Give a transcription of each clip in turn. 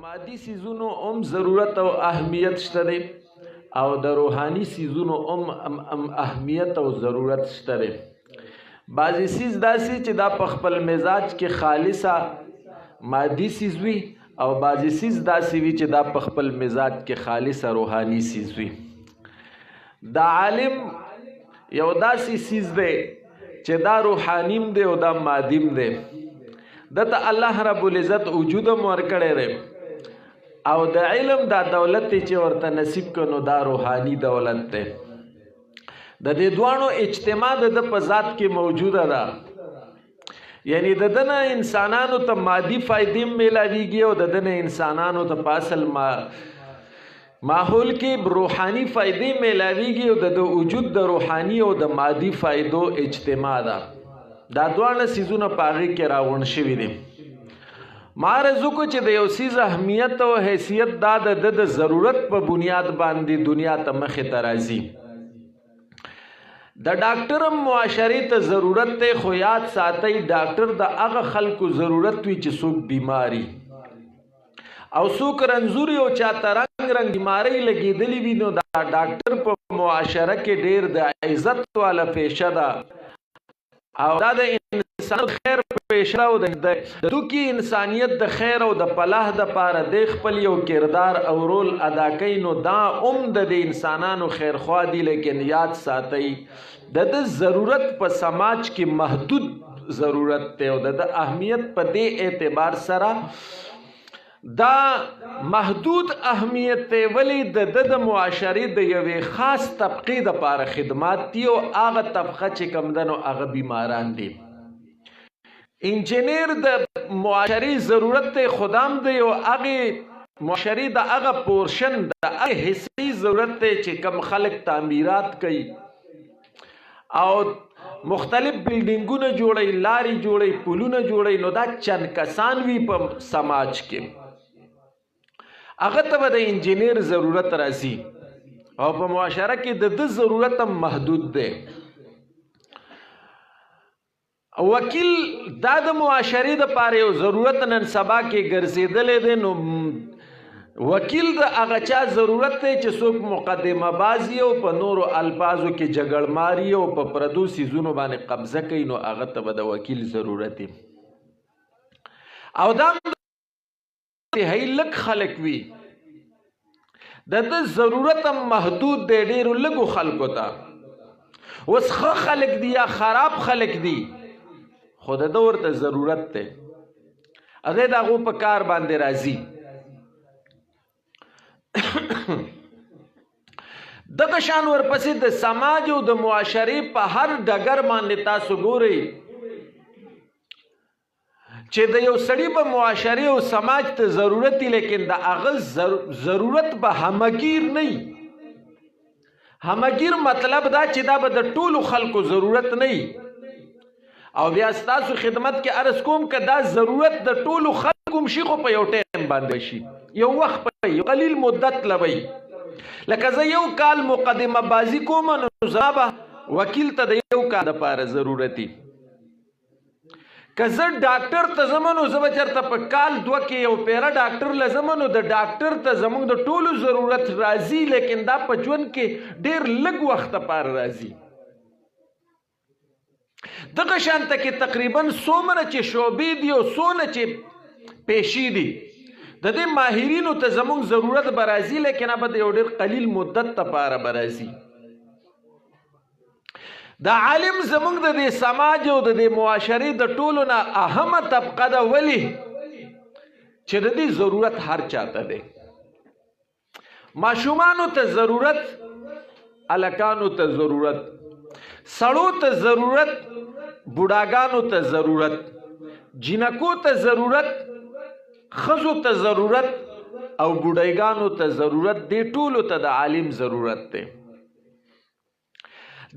مادي سیزونو ضرورت او اهمیت شته دی او د روحاني سیزونو اهمیت او ضرورت شته دی. بعضې سیز داسې چې دا په خپل مزاج کې خالصه مادي سیز وي او بعضې سیز داسې وي چې دا په خپل مزاج کې خالصه روحاني سیز وي. دا عالم یو داسې سیز دی چې دا روحانیم دی او دا مادیم دی. دته الله رب العزت وجود هم ورکړی دی او د علم دا دولت چې ورته نصیب کړو دا روحاني دولت دی. د دې دوانو اجتماع د په ذات کې موجوده ده، یعنی د دنه انسانانو ته مادي فائدې میلاویږي او د دنه انسانانو ته په اصل ماحول کې روحاني فائدې میلاویږي او د وجود د روحاني او د مادي فائدو اجتماع ده. دا دوانه سیزونه په هغې کې راغونډ شوي دي. ما عرض وکړو چې د یو سیز اهمیت او حیثیت دا د ضرورت په بنیاد باندې دنیا ته مخې ته راځي. د ډاکټر هم معاشرې ته ضرورت دی، خو یاد ساتئ ډاکټر د هغه خلکو ضرورت وي چې څوک بیماري او څوک رنځوري او چاته رنګ بیمارۍ لګېدلې وي، نو دا ډاکټر په معاشره کې ډېر د عزت والا پیشه ده او دا د انسان خیر پیشه او د دوکي انسانیت د خیر او د فلاح دپاره د خپل یو کردار او رول ادا کوي. نو دا د انسانانو خیرخوا دي، لیکن یاد ساتئ د ضرورت په سماج کې محدود ضرورت دی او د اهمیت په دې اعتبار سره دا محدود اهمیت دی ولی د معاشرې د یوې خاص طبقې دپاره خدمات دي او هغه طبقه چې کوم ده نو هغه بیماران دي. انجینیر د معاشرې ضرورت دی، خدام دی او هغې معاشرې د هغه پورشن د هغې حصې ضرورت دی چې کم خلک تعمیرات کوي او مختلف بلډینګونه جوړوي، لارې جوړوي، پلونه جوړوي. نو دا چند کسان وي په سماج کې، هغه ته به د انجینیر ضرورت راځي او په معاشره کې د ضرورت هم محدود دی. وکیل دا د معاشرې دپاره یو ضرورت نن سبا کې ګرځېدلی دی. نو وکیل د هغه چا ضرورت دی چې څوک مقدمه بازي او په نورو الفاظو کې جګړماري او په پردو سیزونو باندې قبضه کوي، نو هغه ته به د وکیل ضرورت دی. او دا انتهایی لږ خلک وي، د ضرورت هم محدود دی ډېرو لږو خلکو ته. اوس ښه خلک دي یا خراب خلک دي، خو د ده ورته ضرورت دی، هغې د هغو په کار باندې راځي. دغه شان ورپسې د سماج او د معاشرې په هر ډګر باندې تاسو ګورئ چې د یو سړي په معاشرې او سماج ته ضرورت دی، لیکن د هغه ضرورت به همګیر نه وي. همګیر مطلب دا چې دا به د ټولو خلکو ضرورت نه وي. او بیا ستاسو خدمت کې عرض کوم که دا ضرورت د ټولو خلکو هم شي، خو په یو ټایم باندې شي، یو وخت په یو قلیل مدت لوي. لکه زه یو کال مقدمه بازي کوم، نو زما به وکیل ته د یو کال دپاره ضرورت وي. که زه ډاکټر ته ځم نو زه به چېرته په کال دوه کې یو پیره ډاکټر له ځم، نو د ډاکټر ته زموږ د ټولو ضرورت راځي، لیکن دا په ژوند کې ډېر لږ وخت دپاره راځي. دغه شانته کې تقریبا څومره چې شعبې دي او څونه چې پیشې دي، د دې ماهرینو ته زموږ ضرورت به راځي، لیکن به د یو ډېر قلیل مدت دپاره به راځي. دا عالم زموږ د دې سماج او د دې معاشرې د ټولو نه اهمه طبقه ده، ولې چې د دې ضرورت هر چاته دی. ماشومانو ته ضرورت، هلکانو ته ضرورت، سړو ته ضرورت، بوډاګانو ته ضرورت، جینکو ته ضرورت، ښځو ته ضرورت او بوډایګانو ته ضرورت. دې ټولو ته د عالم ضرورت دی.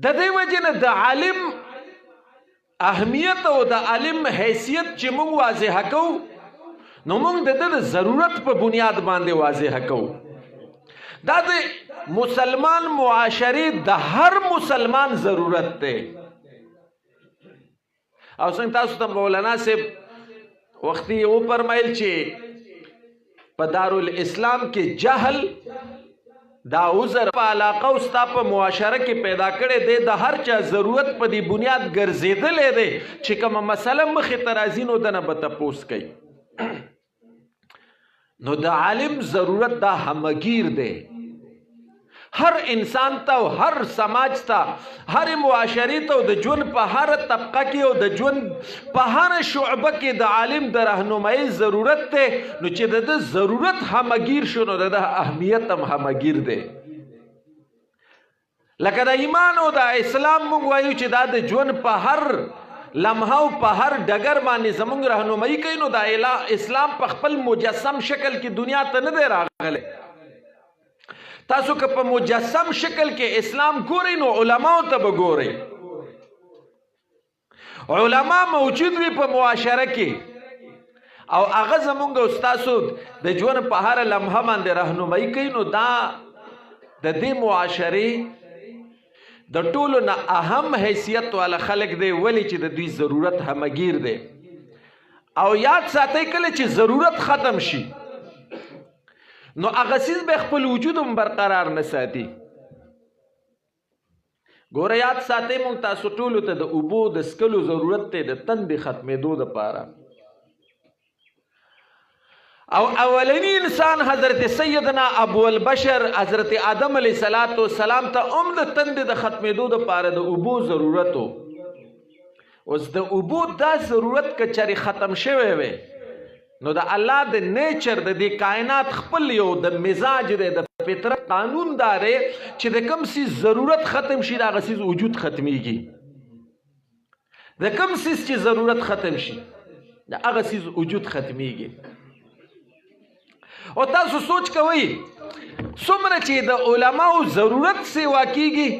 د دې وجې نه د عالم اهمیت او د عالم حیثیت چې موږ واضحه کوو، نو موږ د ده د ضرورت په بنیاد باندې واضحه کوو. دا د مسلمان معاشرې د هر مسلمان ضرورت دی. او څنګه تاسو ته مولانا صاحب وختي وفرمایل چې په دارالاسلام کې جهل دا عذر په علاقه او ستا په معاشره کې پیدا کړی دی، د هر چا ضرورت په دې بنیاد ګرځېدلی دی چې کومه مسله مخې ته راځي نو دنه به تپوس کوي. نو د عالم ضرورت دا همگیر دی، هر انسان ته او هر سماج ته، هر معاشرې ته او د ژوند په هر طبقه کې او د ژوند په هر شعبه کې د عالم د رهنمایي ضرورت دی. نو چې د ده ضرورت همگیر شو نو د ده اهمیت هم همگیر دی. لکه د ایمان او د اسلام موږ وایو چې دا د ژوند په هر لمحه او په هر ډګر باندې زموږ رهنمایي کوي، نو د اسلام په خپل مجسم شکل کې دنیا ته نه دی راغلی. تاسو که په مجسم شکل کې اسلام ګورئ نو علماو ته به ګورئ. علما موجود وي په معاشره کې او هغه زمونږ او ستاسو د ژوند په هر لمحه باندې رهنمایي کوي، نو دا د دې معاشرې د ټولو نه اهم حیثیت والا خلک دی. ولې چې د دوی ضرورت همگیر دی. او یاد ساتئ کله چې ضرورت ختم شي نو هغه څیز به خپل وجود هم برقرار نه ساتي. ګوره یاد ساتئ موږ تاسو ټولو ته د اوبو د څښلو ضرورت دی د تندې ختمېدو دپاره. او اولنی انسان حضرت سیدنا ابو البشر حضرت آدم علیه السلام ته هم د تندې د ختمېدو دپاره د اوبو ضرورت و. اوس د اوبو دا ضرورت که چرې ختم شوی وی نو د الله د نیچر د دې کائنات خپل یو د مزاج دی، د فطرت قانون دا دی چې د کوم څیز ضرورت ختم شي د هغه څیز وجود ختمیږي. د کوم څیز چې ضرورت ختم شي د هغه څیز وجود ختمیږي. او تاسو سوچ کوئ څومره چې د علماو ضرورت سیوا کیږي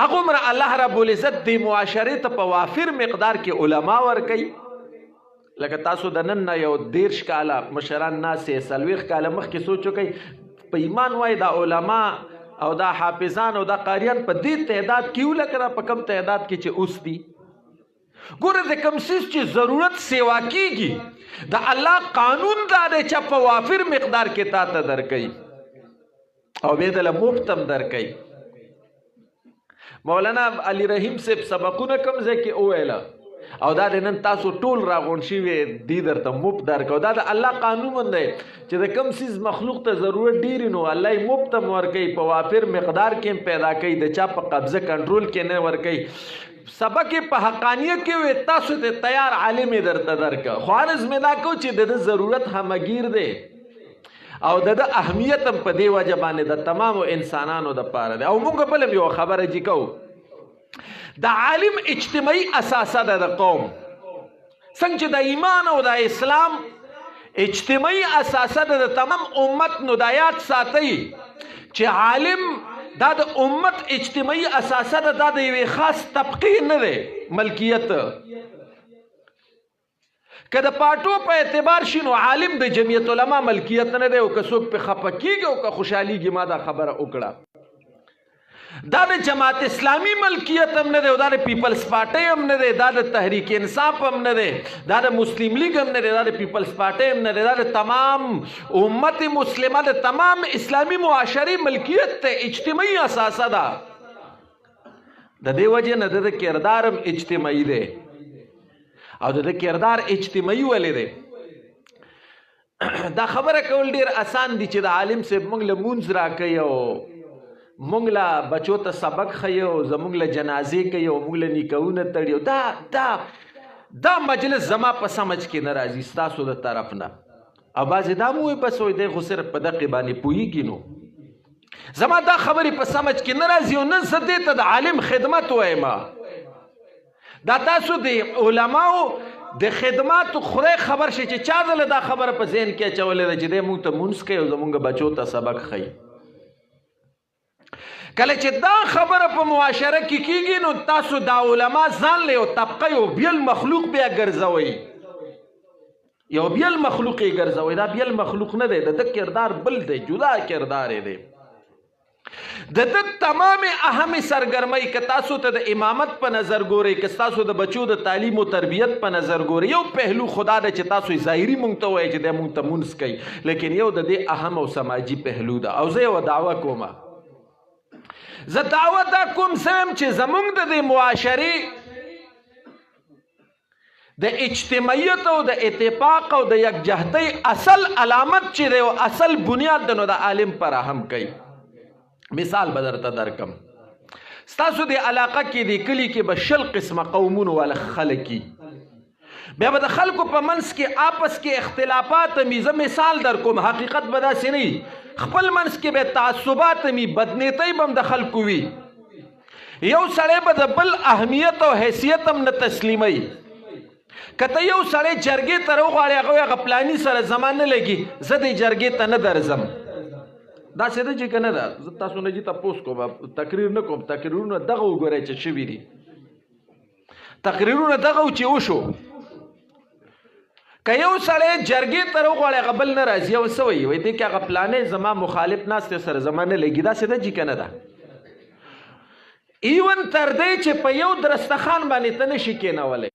هغومره الله رب العزت د معاشرې ته په وافر مقدار کې علما ورکوي. لکه تاسو د نن نه یو 30 کاله مشران ناسې 40 کاله مخکې سوچ وکئ په ایمان وای دا علما او دا حافظان او دا قاریان په دې تعداد کې وو لکه په کم تعداد کې چې اوس دي. ګوره د کوم څیز چې ضرورت سیوا کیږي د الله قانون دا دی چې په وافر مقدار کې تا ته درکوي او بیا دله مفت هم درکوي. مولانا علی رحیم صاحب سبقونه کوم ځای کې وویله او دا د نن تاسو ټول راغونډ شوي دي درته مفت درکوي. دا د الله قانون دی چې د کوم څیز مخلوق ته ضرورت ډېري نو الله یې مفت هم ورکوي، په وافر مقدار کې هم پیدا کوي، د چا په قبضه کنټرول کې نه ورکوي. سبق په حقانیه کې وي تاسو ته تیار عالم درته درکه، خو عرض مې دا کو چې د ضرورت همگیر دی او د اهمیت هم په دې وجه باندې د تمامو انسانانو دپاره دی. او موږ بل هم یو خبره جي کوو د عالم اجتماعي اساسه ده د قوم، څنګه چې د ایمان او د اسلام اجتماعي اساسه ده د تمام امت. نو دا یاد ساتئ چې عالم دا د امت اجتماعي اساسه ده، دا د یوې خاص طبقې نه دی ملکیت. که د پاټو په اعتبار شي نو عالم د جمعیت علما ملکیت نه دی، او که څوک پې خفه کېږي او که خوشحالیږي ما دا خبره وکړه. دا د جماعت اسلامی ملکیت هم نه دی، دا د پیپلز پارټۍ هم نه دی، دا د تحریک انصاف هم نه دی، دا د مسلم لیگ هم نه دی، دا د پیپلز پارټۍ هم نه دی. دا د تمام امت مسلمه د تمام اسلامی معاشرې ملکیت ته اجتماعي اساسه ده. د دې وجې نه د کردار هم اجتماعي دی. او د کردار اجتماعي ولې دی؟ دا خبره کول ډېر آسان دي چې د عالم صاحب موږ له مونځ راکوي او مونږ له بچو ته سبق ښیي او زموږ له جنازې کوي او موږ له نیکهونه تړي. دا مجلس زما په سمجھ کې نه راځي ستاسو د طرف نه. او بعضې دا مو وایي بس وایي دی خو صرف په دقې باندې پوهېږي. نو زما دا خبرې په سمجھ کې نه راځي او نه زه دې ته د عالم خدمت وایم. دا تاسو د علماو د خدماتو خدای خبر شي چې چا دله دا خبره په ذهن کې اچولې ده چې دی موږ ته مونځ کوي او زموږ بچو ته سبق ښیي. کله چې دا خبره په معاشره کې کیږي نو تاسو دا علما ځان له یو طبقه یو بیل مخلوق بیا ګرځوئ، یو بیل مخلوق یې ګرځوئ. دا بیل مخلوق نه دی، د کردار بل دی، جدا کردار دی. د تمام اهم سرګرمۍ که تاسو ته د امامت په نظر ګورئ، که تاسو د بچو د تعلیم او تربیت په نظر ګورئ، یو پهلو خدا ده چې تاسو ظاهري مونږ ته وایي چې دی مونږ ته مونځ کوي، لیکن یو د دې اهم او سماجي پهلو ده. او زه یوه دعوه کوم، زه دعوه دا کوم سم چې زمونږ د دې معاشرې د اجتماعیت او د اتفاق او د یکجهتۍ اصل علامت چې دی او اصل بنیاد دی، نو د عالم فراهم کوي. مثال به درته درکم، ستاسو د علاقه کې د کلي کې به 20 قسمه قومونو والا خلک وي، بیا به د خلکو په منځ کې آپس کې اختلافات وي. زه مثال در کوم، حقیقت به داسې نه وي، خپل منځ کې به تعصبات وي، بدنیتۍ به هم د خلکو وي، یو سړی به د بل اهمیت او حیثیت هم نه تسلیموي. که ته یو سړی جرګې ته راوغواړې، هغه هغه پلاني سره زما نه لګي، زه د جرګې ته نه درځم. دا څه ده چې که نه ده، زه تاسو نه جي تپوس کوم، تقریر نه کوم. تقریرونه دغه وګورئ چې شوي دي، تقریرونه دغه چې وشو. که یو سړی جرګې ته راوغواړي، هغه بل نه راځي، او څه وایي، وایي دی کې هغه پلانې زما مخالف ناست سره زما نه لګي. دا څه ده چې که نه ده. ایون تر دې چې په یو درستخان باندې ته نشي کېنولی،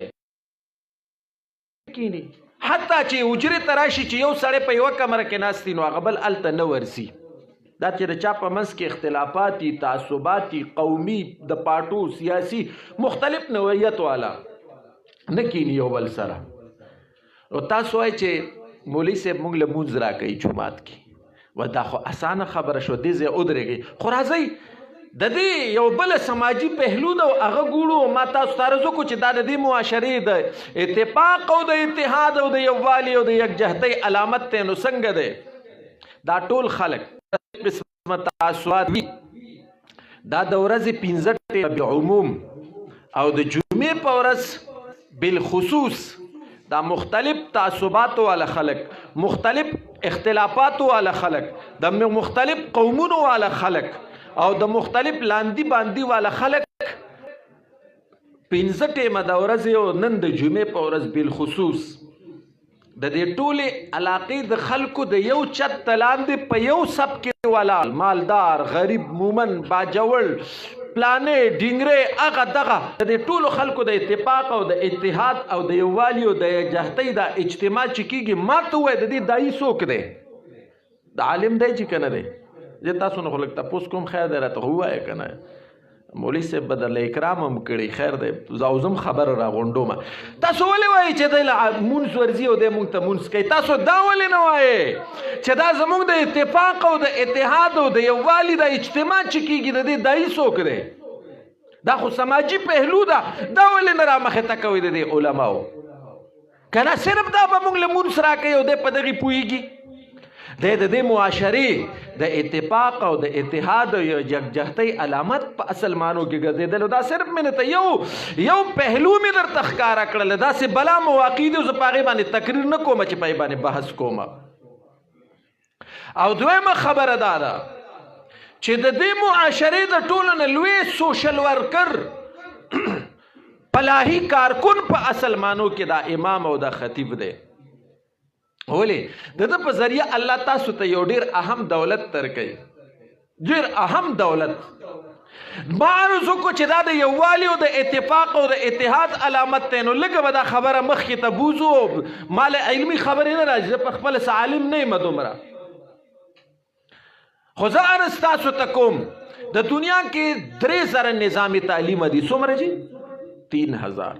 حتی چې حجرې ته راشي چې یو سړی په یوه کمره کې ناست وي، نو هغه بل هلته نه ورځي. دا چې د چا په منځ کې اختلافات دي، تعصبات دي، قومي، د پارټو، سیاسي، مختلف نوعیت والا نه کیني یو بل سره. او تاسو وایئ چې مولوي صاحب موږ له مونځ راکوي جومات کې، و دا خو اسانه خبره شو، دې ځای ودرېږئ. خو راځئ د دې یو بل سماجي پهلو ده، او هغه ګورو. ما تاسو ته عرض وکړو چې دا د دې معاشرې د اتفاق او د اتحاد او د یووالي او د یکجهتۍ علامت دی. نو څنګه دی؟ دا ټول خلک قسمه تعصبات وي، دا د ورځې 15 ټیمه بعموم او د جمعې په ورځ بالخصوص دا مختلف تعصباتو والا خلک، مختلف اختلافاتو والا خلک، د مختلف قومونو والا خلک او د مختلف لاندی باندی والا خلک 15 ټیمه د ورځې او نن د جمعې په ورځ بالخصوص د دې ټولې علاقې د خلکو د یو چت لاندې په یو سب کې ولاړ، مالدار، غریب، مومن، باجوړ، پلانې، ډینګرې، هغه دغه د دې ټولو خلکو د اتفاق او د اتحاد او د یووالي او د یکجهتۍ دا اجتماع چې کېږي، ما ته ووایه د دې دایي څوک دی؟ د عالم دی چې که نه دی؟ زه تاسو نه خو لږ تپوس کوم، خیر دی راته ووایه که نه. مولوي صاحب به درله اکرام هم کړي، خیر دی، زه اوزم خبره راغونډوم. تاسو ولې وایئ چې دی له مونځ ورځي او دی مونږ ته مونځ کوي؟ تاسو دا ولې نه وایئ چې دا زمونږ د اتفاق او د اتحاد او د یووالي د اجتماع چې کېږي، د دې دایي څوک دی؟ دا خو سماجي پهلو ده، دا ولې نه رامخې ته کوئ د دې علماو؟ که نه صرف دا به مونږ له مونځ راکوي او دی په دغې پوهېږي؟ دی د دې معاشرې د اتفاق او د اتحاد او یکجهتۍ علامت په اصل معنو کې ګرځېدل. دا صرف مې ته یو پهلو مې درته ښکاره کړل، داسې بلا مواقع دي، زه په هغې باندې تقریر نه کوم چې په هغې باندې بحث کوم. او دویمه خبره دا ده چې د دې معاشرې د ټولو نه لوی سوشل ورکر فلاحي کارکن په اصل معنو کې دا امام او دا خطیب دی. ولې د ده په ذریعه الله تاسو ته یو ډېر اهم دولت درکوي، ډېر اهم دولت. ما عرض وکړو چې دا د یووالي او د اتفاق او د اتحاد علامت دی. نو لږه به دا خبره مخکې ته بوځو، ما له علمي خبرې نه راځي، زه په خپله څه عالم نه یم دومره. خو زه عرض تاسو ته کوم، د دنیا کې 3000 نظام تعلیم دي. څومره جي؟ 3000.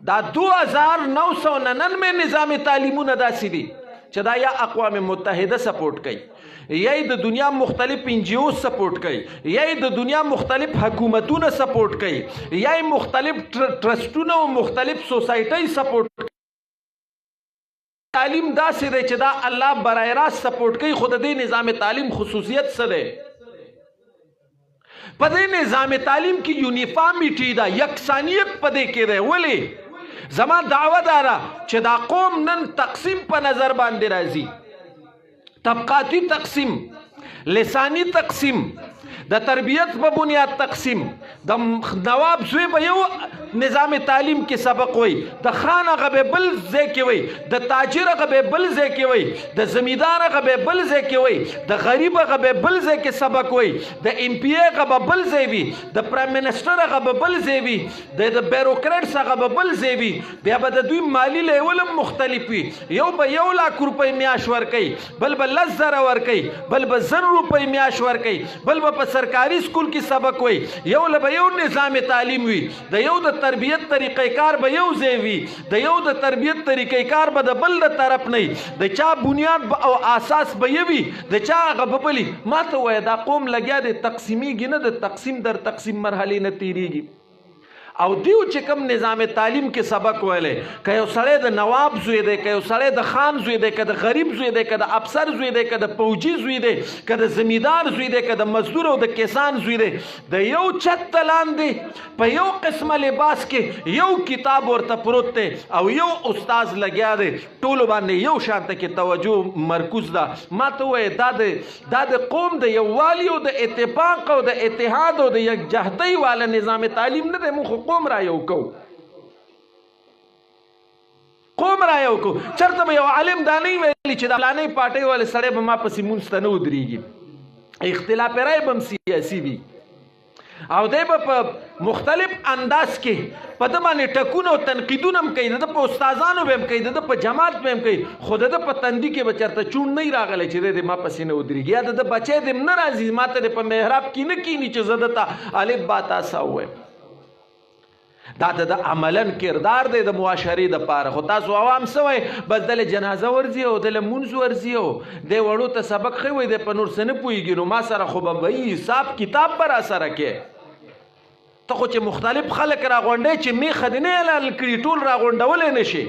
دا 2999 نظام تعلیمونه داسې دي چې دا یا اقوام متحده سپورټ کوي، یا د دنیا مختلف NGOs سپورټ کوي، یا د دنیا مختلف حکومتونه سپورټ کوي، یا مختلف ټرسټونه او مختلف سوسایټۍ سپورټ کوي. تعلیم داسې دی چې دا الله برای راست سپورټ کوي. خو د دې نظام تعلیم خصوصیت څه دی؟ په دې نظام تعلیم کې یونیفارمیټي ده، یکسانیت په دې کې دی. ولې؟ زما دعوه داره چې دا قوم نن تقسیم په نظر باندې راځي، طبقاتی تقسیم، لسانی تقسیم، د تربیت په بنیاد تقسیم. د نواب زوی به یو نظام تعلیم کې سبق وای د خان هغه به بل ځای کې وای د تاجر هغه به بل ځای کې وای د زمیندار هغه به بل ځای کې وای د غریب هغه به بل ځای کې سبق وای د ایم پی ای هغه به بل ځای وي د پرایم منسٹر هغه به بل ځای وي د بیروکریټس هغه به بل ځای وي بیا به د دوی مالی لیول مختلف وي یو به 1 لک روپۍ میاش ورکوي بل به 10,000 ورکوي بل به 1,000 روپۍ میاش ورکوي بل به په سرکاري سکول کې سبق وای یو له به یو نظام تعلیم وي د یو د تربیت طریقې کار به یو ځای وي د یو د تربیت طریقې کار به د بل د طرف نه د چا بنیاد او اساس به یوي د چا هغه به بلي ما ته وایه دا قوم لګیا دی تقسیمیږي نه د تقسیم در تقسیم مرحلې نه تیریږي او دیو چې کوم نظام تعلیم کې سبق ویلې که یو سړی د نواب زوی دی که یو سړی د خان زوی دی که د غریب زوی دی که د افسر زوی دی که د فوجي زوی دی که د زمیندار زوی دی که د مزدور او د کسان زوی دی د یو چت لاندې په یو قسمه لباس کې یو کتاب ورته پروت دی او یو استاذ لګیا دی ټولو باندې یو شانته کې توجه مرکوز ده ما ته وایې دا د قوم د یووالي او د اتفاق او د اتحاد او د یکجهتۍ والا نظام تعلیم نه دی موږ قوم را یو کو قوم را یو کو چرته به یو عالم دا نه ویلي چې د فلانۍ پارټۍ والے سړی به ما پسې مونځ ته نه ودرېږي اختلاف رای به هم سیاسي وي او دی به په مختلف انداز کې په ده باندې ټکونه او تنقیدونه هم کوي د ده په استادانو به هم کوي د ده په جماعت به هم کوي خو د ده په تندي کې به چېرته چونډ نه راغلی چې دی ما پسې نه ودرېږي یا د ده بچی دې هم نه راځي ما ته دې په محراب کې نه کیني چې زه دته الف با تا سا ووایم دا د عملاً کردار دی د معاشرې دپاره خو تاسو عوام څه وایي بس دله جنازه ورځي او دله مونځ ورځي او دی وړو ته سبق ښه وایي دی په نور څه نه پوهېږي نو ما سره خو به وایي حساب کتاب به را سره کې ته خو چې مختلف خلک راغونډی چې میخه دې نه اعلان کړي ټول راغونډولی نه شي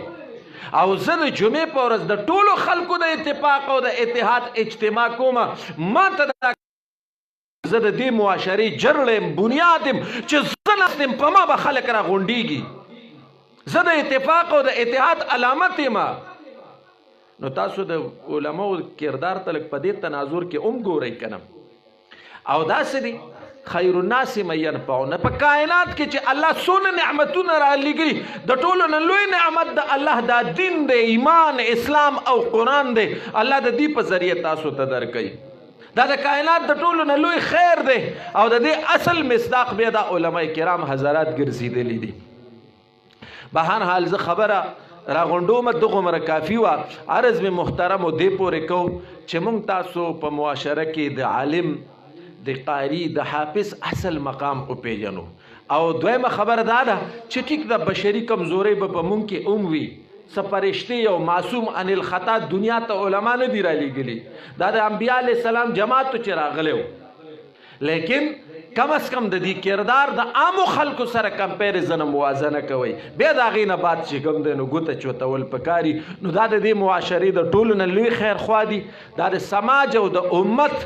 او زه د جمعې په ورځ د ټولو خلکو د اتفاق او د اتحاد اجتماع کومه ما ته دا زه د دې معاشرې جرړ یم بنیاد یم چې زه ناست یم په ما به خلک را غونډېږي زه د اتفاق او د اتحاد علامت یم نو تاسو د علماو کردار ته لږ په دې تناظر کې هم ګورئ که نه او داسې دي خیر الناس من ينفعون په کائنات کې چې الله څونه نعمتونه رالیږي د ټولو نه لوی نعمت د الله دا دین دی ایمان اسلام او قرآن دی الله د دې په ذریعه تاسو ته درکوي دا د کائنات د ټولو نه لوی خیر دی او د دې اصل مصداق بیا د علماء کرام حضرات ګرځېدلي دي به هر حال زه خبره راغونډومه دغومره کافي وه عرض مې محترمو دې پورې کوو چې موږ تاسو په معاشره کې د عالم د قاری د حافظ اصل مقام وپېژنو او دویمه خبره دا ده چې ټیک د بشري کمزورۍ به په موږ کې هم وي څه فرشتې او معصوم عن الخطا دنیا ته علما نه دي رالیږلي دا د انبیا علیه السلام جماعتو چې راغلی و لیکن کم از کم د دې کردار د عامو خلکو سره کمپیریزن موازنه کوئ بیا د هغې نه بعد چې کوم دی نو ګوته چوتول پکاري نو دا د دې معاشرې د ټولو نه لوی خیرخوا دي دا د سماج او د امت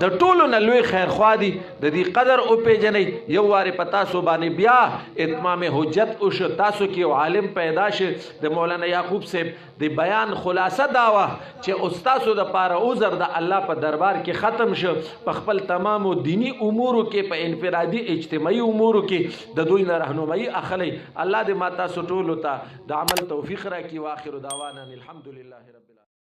د ټولو نه لوی خیرخوا دي د دې قدر وپېژنئ یو وارې په تاسو باندې بیا اتمام حجت وشو تاسو کې یو عالم پیدا شه د مولانا یعقوب صاحب د بیان خلاصه دا وه چې استاسو دپاره عذر د الله په دربار کې ختم شو په خپل تمامو دینی امورو کې په انفرادي اجتماعي امورو کې د دوی نه رهنمایي اخلئ الله دې ما تاسو ټولو ته د عمل توفیق راکړي واخر دعوانا الحمدلله رب